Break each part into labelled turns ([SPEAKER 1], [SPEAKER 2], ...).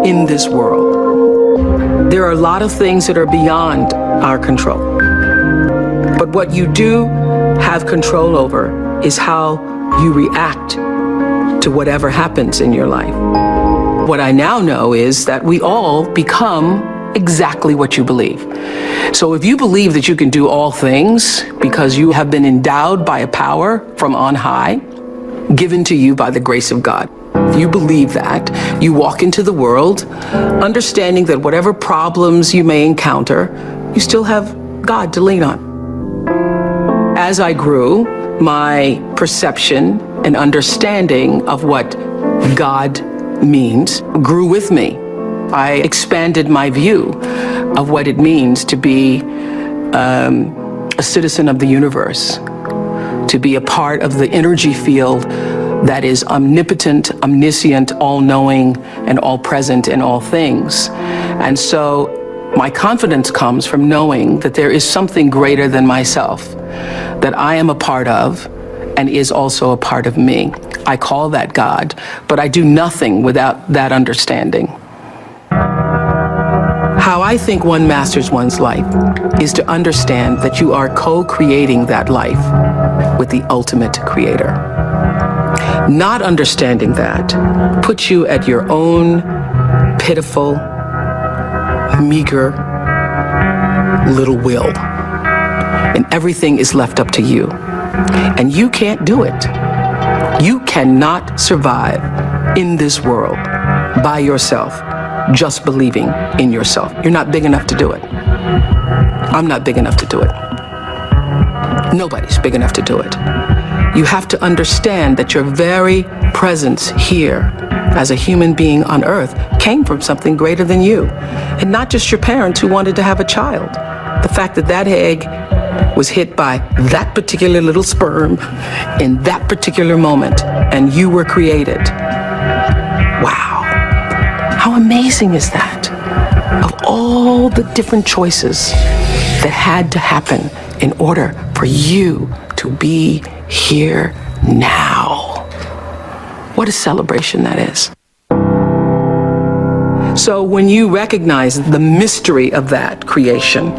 [SPEAKER 1] in this world. There are a lot of things that are beyond our control. But what you do have control over is how you react to whatever happens in your life. What I now know is that we all become exactly what you believe. So if you believe that you can do all things because you have been endowed by a power from on high, given to you by the grace of God, if you believe that, you walk into the world understanding that whatever problems you may encounter, you still have God to lean on. As I grew, my perception and understanding of what God means grew with me. I expanded my view of what it means to be a citizen of the universe, to be a part of the energy field that is omnipotent, omniscient, all-knowing, and all-present in all things. And so my confidence comes from knowing that there is something greater than myself, that I am a part of and is also a part of me. I call that God, but I do nothing without that understanding. How I think one masters one's life is to understand that you are co-creating that life with the ultimate creator. Not understanding that puts you at your own pitiful, meager little will. And everything is left up to you. And you can't do it. You cannot survive in this world by yourself, just believing in yourself. You're not big enough to do it. I'm not big enough to do it. Nobody's big enough to do it. You have to understand that your very presence here as a human being on earth came from something greater than you. And not just your parents who wanted to have a child. The fact that that egg was hit by that particular little sperm in that particular moment, and you were created. Wow. How amazing is that? Of all the different choices that had to happen in order for you to be here now. What a celebration that is. So when you recognize the mystery of that creation,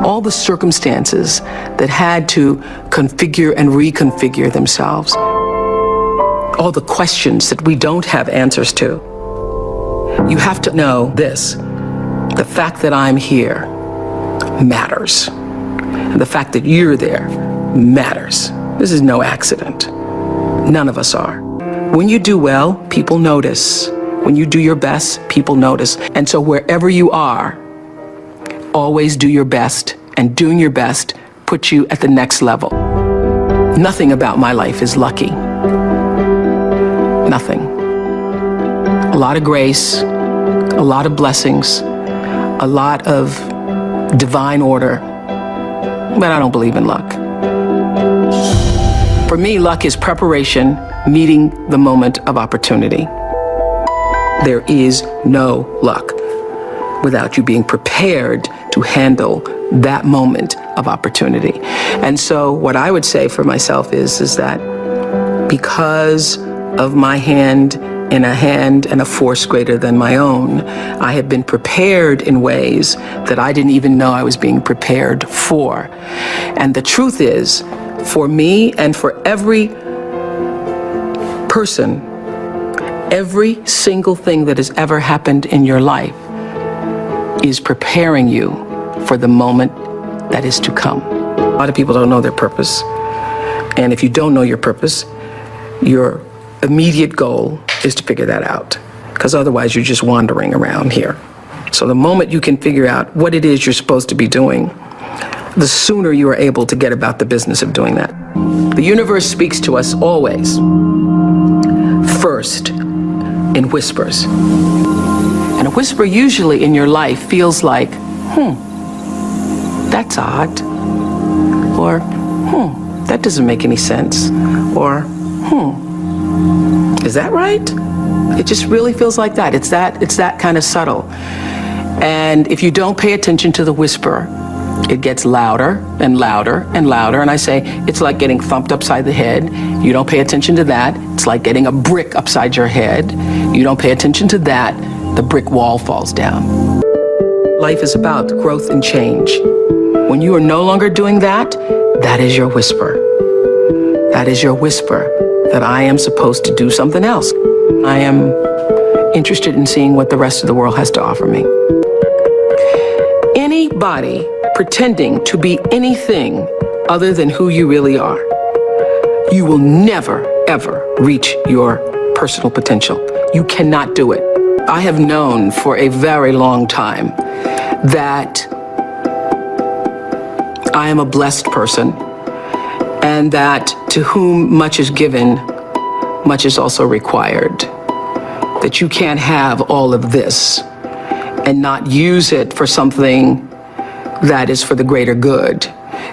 [SPEAKER 1] all the circumstances that had to configure and reconfigure themselves, all the questions that we don't have answers to, you have to know this: the fact that I'm here matters. And the fact that you're there matters. This is no accident. None of us are. When you do well, people notice. When you do your best, people notice. And so wherever you are, always do your best, and doing your best puts you at the next level. Nothing about my life is lucky. Nothing. A lot of grace, a lot of blessings, a lot of divine order, but I don't believe in luck. For me, luck is preparation, meeting the moment of opportunity. There is no luck without you being prepared to handle that moment of opportunity. And so what I would say for myself is that because of my hand in a hand and a force greater than my own, I have been prepared in ways that I didn't even know I was being prepared for. And the truth is, for me and for every person, every single thing that has ever happened in your life is preparing you for the moment that is to come. A lot of people don't know their purpose. And if you don't know your purpose, your immediate goal is to figure that out, because otherwise you're just wandering around here. So the moment you can figure out what it is you're supposed to be doing, the sooner you are able to get about the business of doing that. The universe speaks to us always, first, in whispers. And a whisper usually in your life feels like, that's odd. Or, that doesn't make any sense. Or, is that right? It just really feels like that. It's that kind of subtle. And if you don't pay attention to the whisper, It gets louder and louder and louder. And I say, it's like getting thumped upside the head. You don't pay attention to that. It's like getting a brick upside your head. You don't pay attention to that. The brick wall falls down. Life is about growth and change. When you are no longer doing that, that is your whisper. That is your whisper that I am supposed to do something else. I am interested in seeing what the rest of the world has to offer me. Anybody pretending to be anything other than who you really are, you will never, ever reach your personal potential. You cannot do it. I have known for a very long time that I am a blessed person, and that to whom much is given, much is also required. That you can't have all of this and not use it for something that is for the greater good.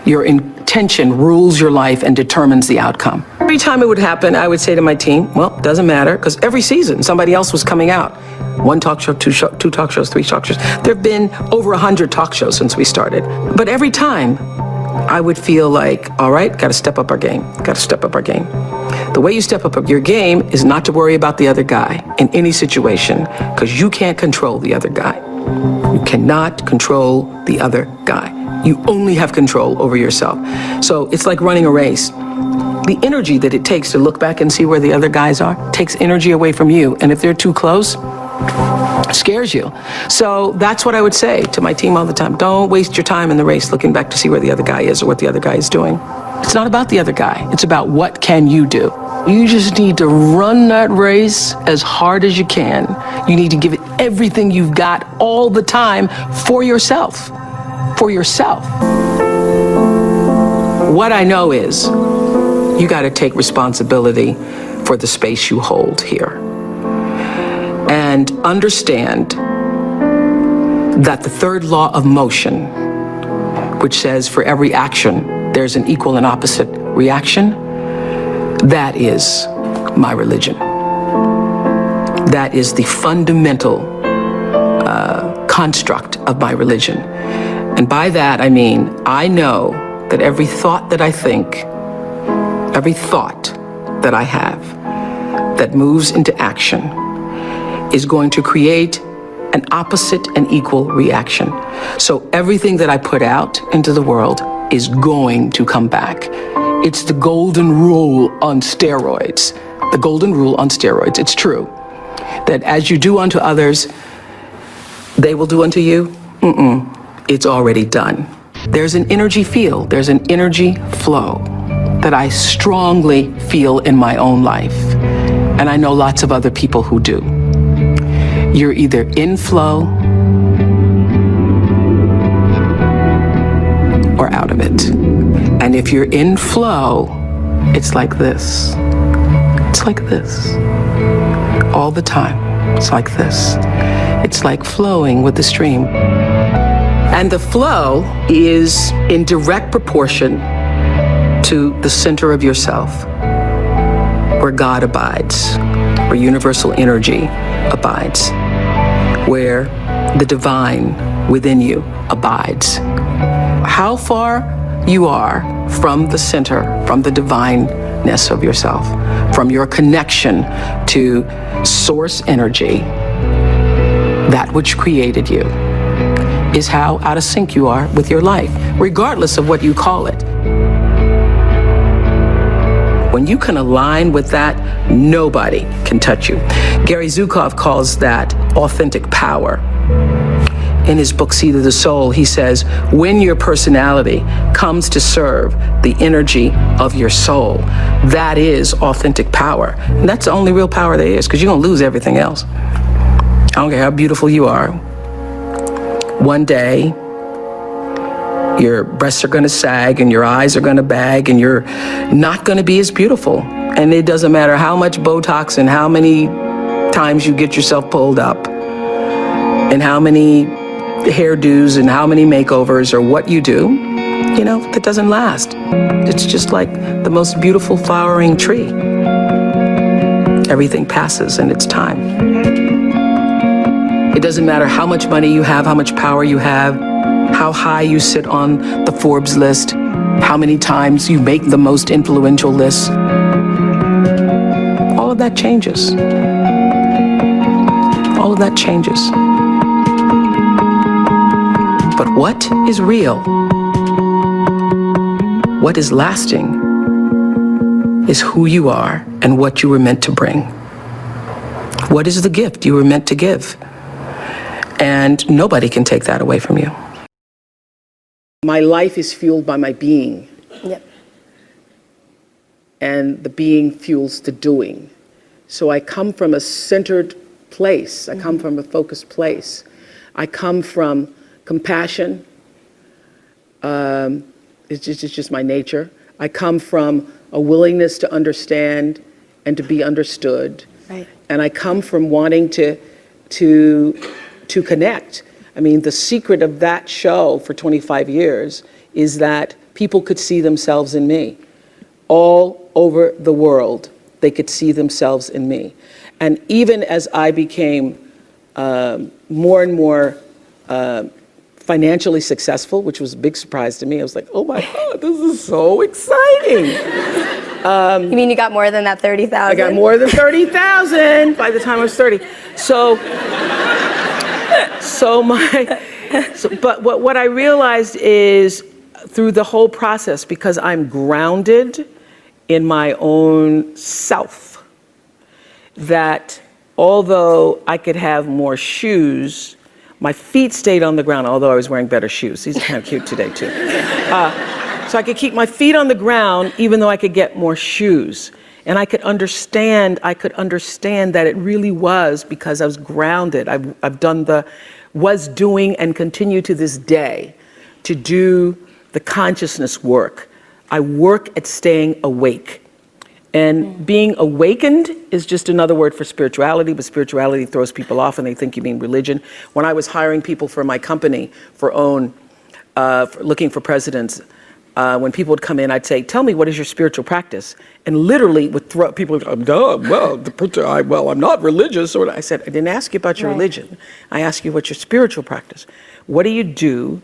[SPEAKER 1] Your intention rules your life and determines the outcome. Every time it would happen, I would say to my team, well, it doesn't matter, because every season somebody else was coming out. One talk show, two talk shows, three talk shows. There have been over 100 talk shows since we started. But every time I would feel like, all right, got to step up our game, got to step up our game. The way you step up your game is not to worry about the other guy in any situation, because you can't control the other guy. You cannot control the other guy. You only have control over yourself. So it's like running a race. The energy that it takes to look back and see where the other guys are takes energy away from you. And if they're too close, it scares you. So that's what I would say to my team all the time. Don't waste your time in the race looking back to see where the other guy is or what the other guy is doing. It's not about the other guy. It's about what can you do. You just need to run that race as hard as you can. You need to give it everything you've got all the time for yourself. For yourself. What I know is you got to take responsibility for the space you hold here. And understand that the third law of motion, which says for every action, there's an equal and opposite reaction, that is my religion. That is the fundamental construct of my religion. And by that, I mean, I know that every thought that I think, every thought that I have that moves into action is going to create an opposite and equal reaction. So everything that I put out into the world is going to come back. It's the golden rule on steroids. The golden rule on steroids. It's true that as you do unto others, they will do unto you. It's already done. There's an energy field, there's an energy flow that I strongly feel in my own life. And I know lots of other people who do. You're either in flow or out of it. And if you're in flow, it's like this. It's like this. All the time. It's like this. It's like flowing with the stream. And the flow is in direct proportion to the center of yourself, where God abides, where universal energy abides, where the divine within you abides. How far you are from the center, from the divineness of yourself, from your connection to source energy, that which created you, is how out of sync you are with your life, regardless of what you call it. When you can align with that, nobody can touch you. Gary Zukov calls that authentic power. In his book, Seed of the Soul, he says, when your personality comes to serve the energy of your soul, that is authentic power. And that's the only real power there is, because you're going to lose everything else. I don't care how beautiful you are. One day, your breasts are going to sag and your eyes are going to bag and you're not going to be as beautiful. And it doesn't matter how much Botox and how many times you get yourself pulled up and how many hairdos and how many makeovers or what you do, you know, that doesn't last. It's just like the most beautiful flowering tree. Everything passes in its time. It doesn't matter how much money you have, how much power you have, how high you sit on the Forbes list, how many times you make the most influential list. All of that changes. All of that changes. But what is real, what is lasting, is who you are and what you were meant to bring. What is the gift you were meant to give? And nobody can take that away from you. My life is fueled by my being.
[SPEAKER 2] Yep.
[SPEAKER 1] And the being fuels the doing. So I come from a centered place. I come from a focused place. I come from compassion. It's just my nature. I come from a willingness to understand and to be understood.
[SPEAKER 2] Right.
[SPEAKER 1] And I come from wanting to connect. I mean, the secret of that show for 25 years is that people could see themselves in me. All over the world, they could see themselves in me. And even as I became more and more financially successful, which was a big surprise to me, I was like, oh my God, this is so exciting.
[SPEAKER 2] You mean you got more than that 30,000?
[SPEAKER 1] I got more than 30,000 by the time I was 30. But what I realized is through the whole process, because I'm grounded in my own self, that although I could have more shoes, my feet stayed on the ground, although I was wearing better shoes. These are kind of cute today too. So I could keep my feet on the ground even though I could get more shoes. And I could understand that it really was because I was grounded. Was doing and continue to this day to do the consciousness work. I work at staying awake. And being awakened is just another word for spirituality, but spirituality throws people off and they think you mean religion. When I was hiring people for my company for looking for presidents, when people would come in, I'd say, tell me, what is your spiritual practice? And literally would throw, people would go, well, I'm not religious. Or I said, I didn't ask you about your religion. I asked you what's your spiritual practice. What do you do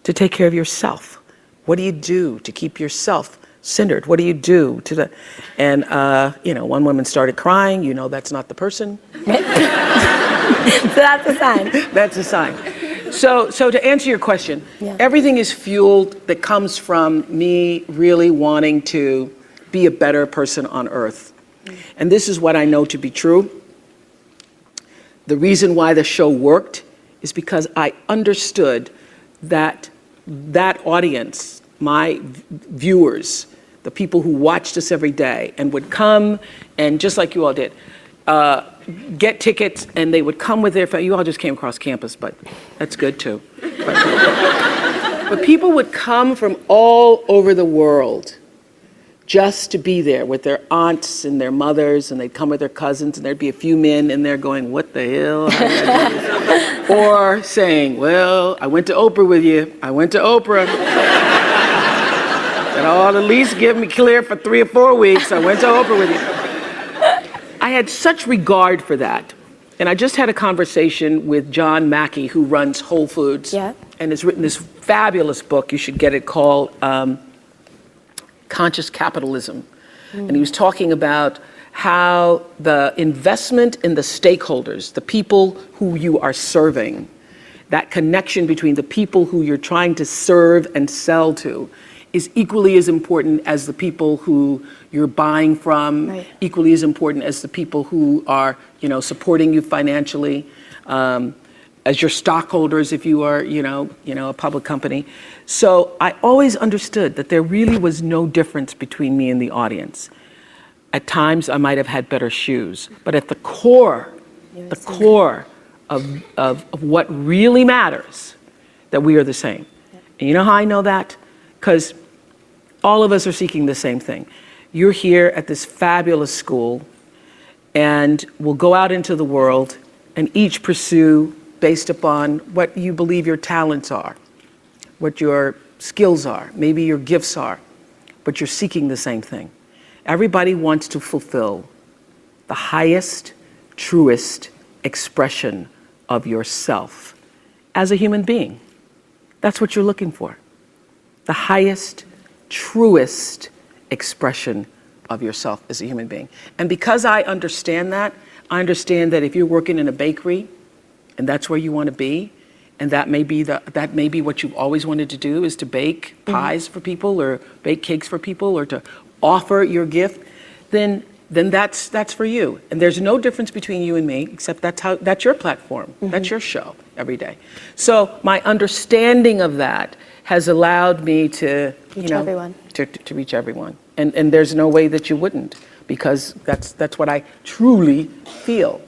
[SPEAKER 1] to take care of yourself? What do you do to keep yourself centered? What do you do to and one woman started crying, that's not the person.
[SPEAKER 2] So that's a sign.
[SPEAKER 1] That's a sign. So to answer your question, everything is fueled that comes from me really wanting to be a better person on earth. And this is what I know to be true. The reason why the show worked is because I understood that audience, my viewers, the people who watched us every day and would come and just like you all did, get tickets, and they would come with their family. You all just came across campus, but that's good too. But people would come from all over the world just to be there with their aunts and their mothers, and they'd come with their cousins, and there'd be a few men in there going, what the hell? How did I do this? Or saying, well, I went to Oprah with you. I went to Oprah. And at least give me clear for 3 or 4 weeks. I went to Oprah with you. I had such regard for that. And I just had a conversation with John Mackey, who runs Whole Foods, and has written this fabulous book, you should get it, called Conscious Capitalism. And he was talking about how the investment in the stakeholders, the people who you are serving, that connection between the people who you're trying to serve and sell to, is equally as important as the people who you're buying from, equally as important as the people who are, supporting you financially, as your stockholders if you are, a public company. So I always understood that there really was no difference between me and the audience. At times I might have had better shoes, but at the core of what really matters, that we are the same. And you know how I know that? Because all of us are seeking the same thing. You're here at this fabulous school, and we'll go out into the world and each pursue based upon what you believe your talents are, what your skills are, maybe your gifts are, but you're seeking the same thing. Everybody wants to fulfill the highest, truest expression of yourself as a human being. That's what you're looking for. The highest, truest expression of yourself as a human being. And because I understand that if you're working in a bakery and that's where you want to be, and that may be what you've always wanted to do, is to bake pies for people or bake cakes for people or to offer your gift, then that's for you. And there's no difference between you and me, except that's your platform. That's your show every day. So my understanding of that has allowed me to
[SPEAKER 2] Reach everyone.
[SPEAKER 1] To reach everyone. And there's no way that you wouldn't, because that's what I truly feel.